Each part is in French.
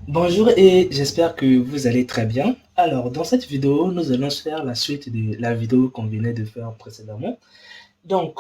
Bonjour et j'espère que vous allez très bien. Alors, dans cette vidéo, nous allons faire la suite de la vidéo qu'on venait de faire précédemment. Donc,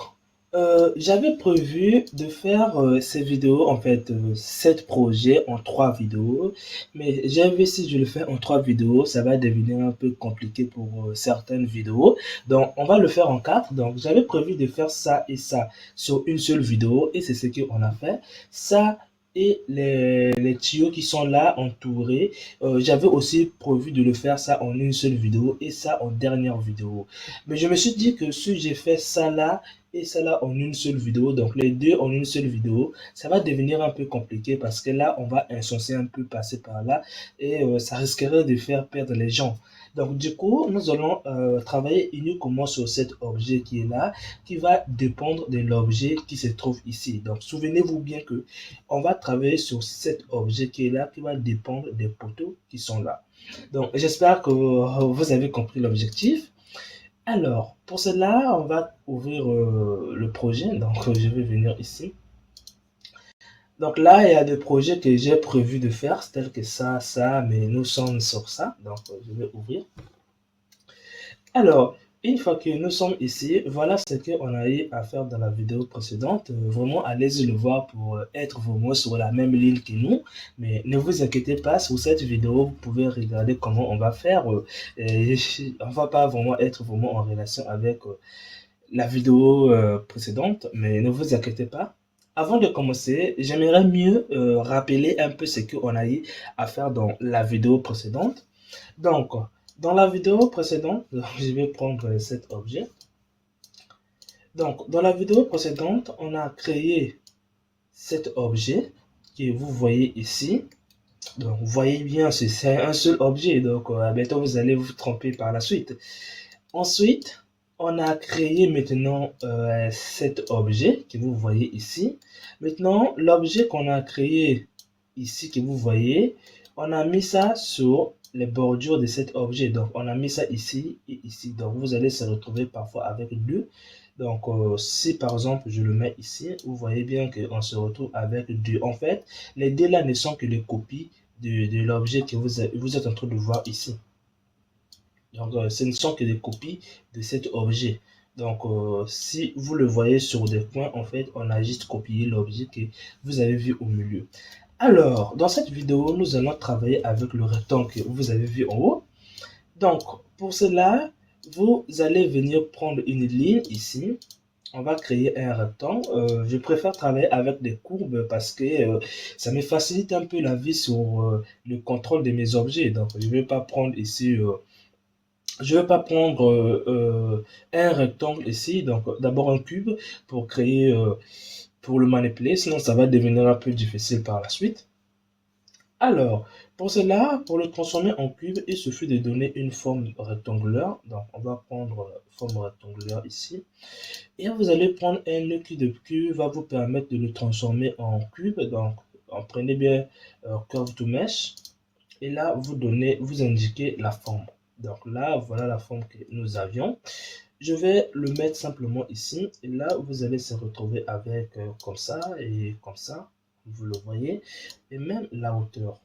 j'avais prévu de faire ces vidéos, en fait, 7 projets en 3 vidéos. Mais j'ai vu si je le fais en 3 vidéos, ça va devenir un peu compliqué pour certaines vidéos. Donc, on va le faire en 4. Donc, j'avais prévu de faire ça et ça sur une seule vidéo. Et c'est ce qu'on a fait. Ça et les tuyaux qui sont là entourés. J'avais aussi prévu de le faire ça en une seule vidéo et ça en dernière vidéo. Mais je me suis dit que si j'ai fait ça là et ça là en une seule vidéo, donc les deux en une seule vidéo, ça va devenir un peu compliqué parce que là, on va incenser un peu passer par là et ça risquerait de faire perdre les gens. Donc du coup, nous allons travailler uniquement sur cet objet qui est là, qui va dépendre de l'objet qui se trouve ici. Donc souvenez-vous bien que on va travailler sur cet objet qui est là, qui va dépendre des poteaux qui sont là. Donc j'espère que vous avez compris l'objectif. Alors, pour cela, on va ouvrir le projet. Donc, je vais venir ici. Donc là, il y a des projets que j'ai prévu de faire, tels que ça, mais nous sommes sur ça. Donc, je vais ouvrir. Alors, une fois que nous sommes ici, voilà ce qu'on a eu à faire dans la vidéo précédente. Vraiment, allez-y le voir pour être vraiment sur la même ligne que nous. Mais ne vous inquiétez pas, sur cette vidéo, vous pouvez regarder comment on va faire. Et on va pas vraiment être vraiment en relation avec la vidéo précédente, mais ne vous inquiétez pas. Avant de commencer, j'aimerais mieux rappeler un peu ce qu'on a eu à faire dans la vidéo précédente. Donc, dans la vidéo précédente, je vais prendre cet objet. Donc, dans la vidéo précédente, on a créé cet objet que vous voyez ici. Donc, vous voyez bien, c'est un seul objet. Donc, bientôt, vous allez vous tromper par la suite. Ensuite, on a créé maintenant cet objet que vous voyez ici. Maintenant, l'objet qu'on a créé ici, que vous voyez, on a mis ça sur les bordures de cet objet. Donc, on a mis ça ici et ici. Donc, vous allez se retrouver parfois avec deux. Donc, si par exemple, je le mets ici, vous voyez bien qu'on se retrouve avec deux. En fait, les deux là ne sont que des copies de l'objet que vous êtes en train de voir ici. Donc, ce ne sont que des copies de cet objet. Donc, si vous le voyez sur des points, en fait, on a juste copié l'objet que vous avez vu au milieu. Alors, dans cette vidéo, nous allons travailler avec le rectangle que vous avez vu en haut. Donc, pour cela, vous allez venir prendre une ligne ici. On va créer un rectangle. Je préfère travailler avec des courbes parce que ça me facilite un peu la vie sur le contrôle de mes objets. Donc, je ne vais pas prendre ici je ne vais pas prendre un rectangle ici, donc d'abord un cube pour créer, pour le manipuler, sinon ça va devenir un peu difficile par la suite. Alors, pour cela, pour le transformer en cube, il suffit de donner une forme rectangulaire. Donc, on va prendre forme rectangulaire ici. Et vous allez prendre un nœud qui va vous permettre de le transformer en cube. Donc, prenez bien Curve to Mesh. Et là, vous indiquez la forme. Donc là, voilà la forme que nous avions. Je vais le mettre simplement ici. Et là, vous allez se retrouver avec comme ça et comme ça. Vous le voyez. Et même la hauteur.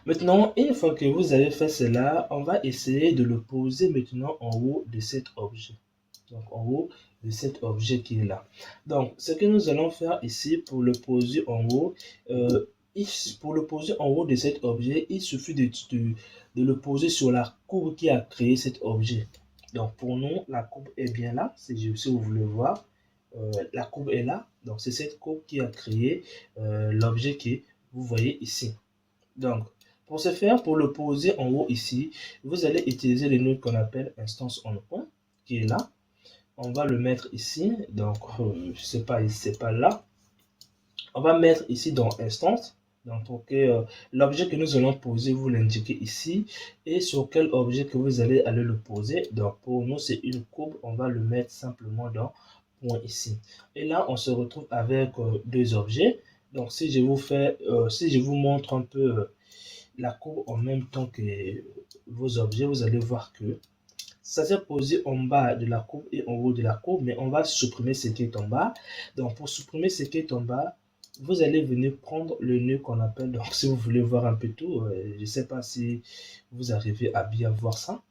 Maintenant, une fois que vous avez fait cela, on va essayer de le poser maintenant en haut de cet objet. Donc en haut de cet objet qui est là. Donc, ce que nous allons faire ici pour le poser en haut, pour le poser en haut de cet objet, il suffit de le poser sur la courbe qui a créé cet objet. Donc pour nous, la courbe est bien là, si vous voulez voir. La courbe est là, donc c'est cette courbe qui a créé l'objet que vous voyez ici. Donc, pour ce faire, pour le poser en haut ici, vous allez utiliser le nœud qu'on appelle instance on point, qui est là. On va le mettre ici, donc je sais pas, c'est pas là. On va mettre ici dans instance. Donc, pour que l'objet que nous allons poser, vous l'indiquez ici. Et sur quel objet que vous allez aller le poser. Donc, pour nous, c'est une courbe. On va le mettre simplement dans point ici. Et là, on se retrouve avec deux objets. Donc, si je vous montre un peu la courbe en même temps que vos objets, vous allez voir que ça s'est posé en bas de la courbe et en haut de la courbe, mais on va supprimer ce qui est en bas. Donc, pour supprimer ce qui est en bas, vous allez venir prendre le nœud qu'on appelle, donc si vous voulez voir un peu tout, je ne sais pas si vous arrivez à bien voir ça.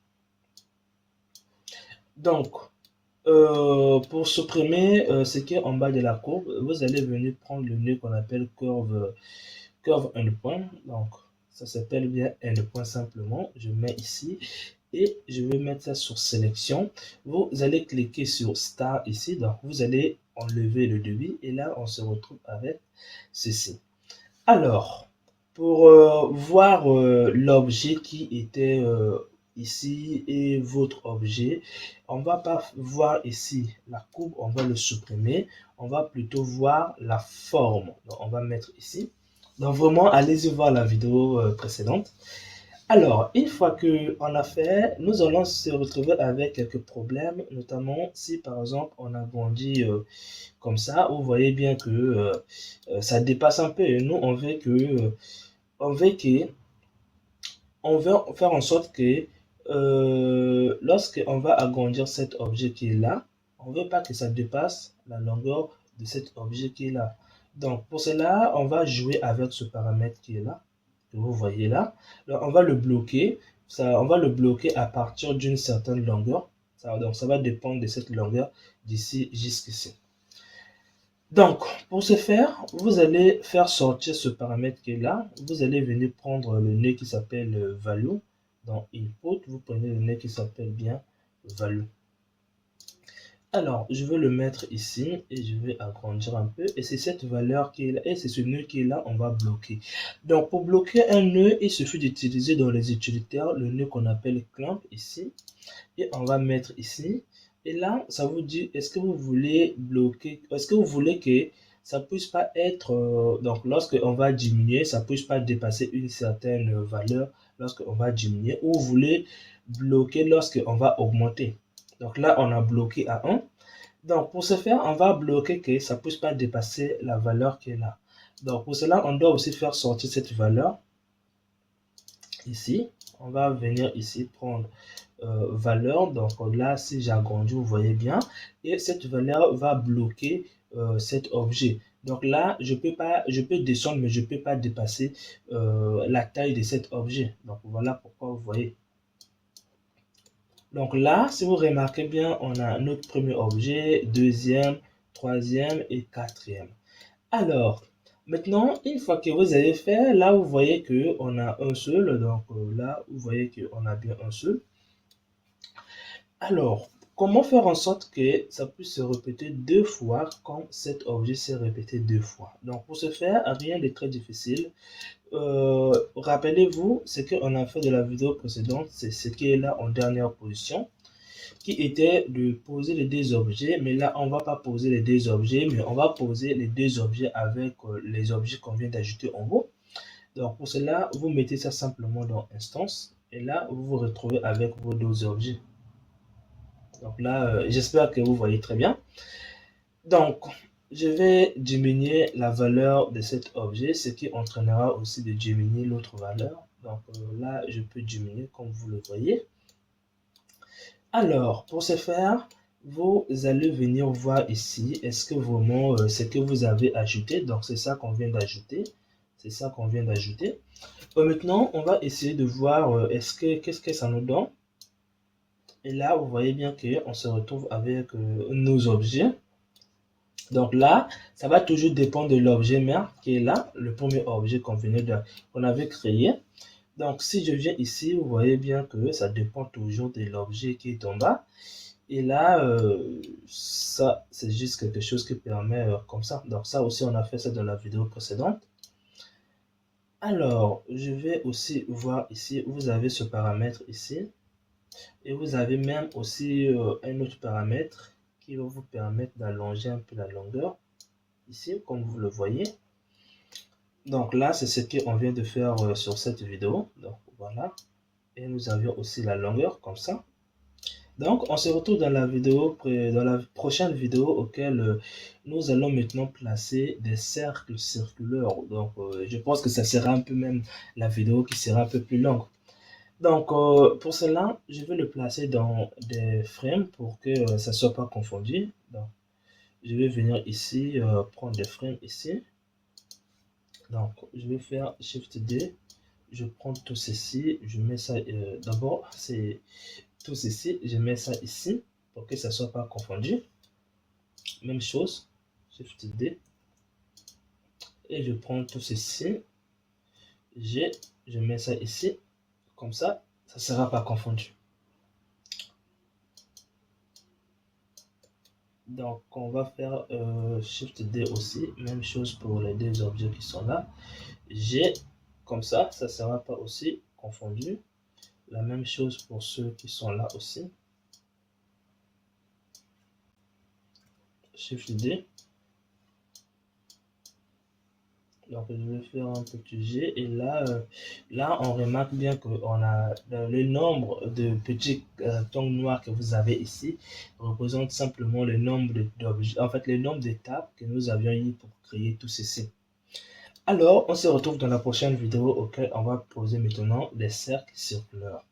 Donc, pour supprimer ce qui est en bas de la courbe, vous allez venir prendre le nœud qu'on appelle curve endpoint. Donc, ça s'appelle bien endpoint simplement. Je mets ici et je vais mettre ça sur sélection. Vous allez cliquer sur star ici. Donc, vous allez enlever le débit et là, on se retrouve avec ceci. Alors, pour voir l'objet qui était ici et votre objet, on va pas voir ici la courbe, on va le supprimer. On va plutôt voir la forme. Donc, on va mettre ici. Donc, vraiment, allez-y voir la vidéo précédente. Alors, une fois qu'on a fait, nous allons se retrouver avec quelques problèmes, notamment si par exemple on agrandit comme ça, vous voyez bien que ça dépasse un peu. Et nous, on veut que, on veut faire en sorte que lorsque on va agrandir cet objet qui est là, on veut pas que ça dépasse la longueur de cet objet qui est là. Donc, pour cela, on va jouer avec ce paramètre qui est là, que vous voyez là. Donc, on va le bloquer. On va le bloquer à partir d'une certaine longueur. Donc, ça va dépendre de cette longueur d'ici jusqu'ici. Donc, pour ce faire, vous allez faire sortir ce paramètre qui est là. Vous allez venir prendre le nœud qui s'appelle value. Dans input, vous prenez le nœud qui s'appelle bien value. Alors, je vais le mettre ici et je vais agrandir un peu. Et c'est cette valeur qui est là, et c'est ce nœud qui est là, on va bloquer. Donc, pour bloquer un nœud, il suffit d'utiliser dans les utilitaires le nœud qu'on appelle clamp ici. Et on va mettre ici. Et là, ça vous dit, est-ce que vous voulez bloquer, est-ce que vous voulez que ça puisse pas être, donc lorsque on va diminuer, ça puisse pas dépasser une certaine valeur lorsque on va diminuer, ou vous voulez bloquer lorsque on va augmenter. Donc là, on a bloqué à 1. Donc pour ce faire, on va bloquer que ça puisse pas dépasser la valeur qui est là. Donc pour cela, on doit aussi faire sortir cette valeur ici. On va venir ici prendre valeur. Donc là, si j'agrandis, vous voyez bien. Et cette valeur va bloquer cet objet. Donc là, je peux descendre, mais je peux pas dépasser la taille de cet objet. Donc voilà pourquoi vous voyez. Donc là, si vous remarquez bien, on a notre premier objet, deuxième, troisième et quatrième. Alors, maintenant, une fois que vous avez fait, là, vous voyez qu'on a un seul. Donc là, vous voyez qu'on a bien un seul. Alors, comment faire en sorte que ça puisse se répéter deux fois quand cet objet s'est répété deux fois? Donc, pour ce faire, rien de très difficile. Rappelez-vous, ce qu'on a fait de la vidéo précédente, c'est ce qui est là en dernière position, qui était de poser les deux objets. Mais là, on ne va pas poser les deux objets, mais on va poser les deux objets avec les objets qu'on vient d'ajouter en haut. Donc, pour cela, vous mettez ça simplement dans instance. Et là, vous vous retrouvez avec vos deux objets. Donc là, j'espère que vous voyez très bien. Donc, je vais diminuer la valeur de cet objet, ce qui entraînera aussi de diminuer l'autre valeur. Donc là, je peux diminuer comme vous le voyez. Alors, pour ce faire, vous allez venir voir ici, est-ce que vraiment ce que vous avez ajouté, donc c'est ça qu'on vient d'ajouter. C'est ça qu'on vient d'ajouter. Maintenant, on va essayer de voir qu'est-ce que ça nous donne. Et là, vous voyez bien qu'on se retrouve avec nos objets. Donc là, ça va toujours dépendre de l'objet mère qui est là, le premier objet qu'on avait créé. Donc si je viens ici, vous voyez bien que ça dépend toujours de l'objet qui est en bas. Et là, ça, c'est juste quelque chose qui permet comme ça. Donc ça aussi, on a fait ça dans la vidéo précédente. Alors, je vais aussi voir ici, vous avez ce paramètre ici. Et vous avez même aussi un autre paramètre qui va vous permettre d'allonger un peu la longueur. Ici, comme vous le voyez. Donc là, c'est ce qu'on vient de faire sur cette vidéo. Donc voilà. Et nous avions aussi la longueur comme ça. Donc, on se retrouve dans la prochaine vidéo auquel nous allons maintenant placer des cercles circulaires. Donc, je pense que ça sera un peu même la vidéo qui sera un peu plus longue. Donc, pour cela, je vais le placer dans des frames pour que ça ne soit pas confondu. Donc, je vais venir ici, prendre des frames ici. Donc, je vais faire Shift D. Je prends tout ceci, je mets ça d'abord, c'est tout ceci, je mets ça ici pour que ça ne soit pas confondu. Même chose, Shift D. Et je prends tout ceci, je mets ça ici, comme ça ne sera pas confondu. Donc, on va faire Shift D aussi, même chose pour les deux objets qui sont là. J'ai comme ça ne sera pas aussi confondu. La même chose pour ceux qui sont là aussi. Shift D. Donc, je vais faire un petit G. Et là, on remarque bien qu'on a le nombre de petits tons noirs que vous avez ici représente simplement le nombre d'objets, en fait, le nombre d'étapes que nous avions eu pour créer tout ceci. Alors, on se retrouve dans la prochaine vidéo auquel on va poser maintenant les cercles circulaires.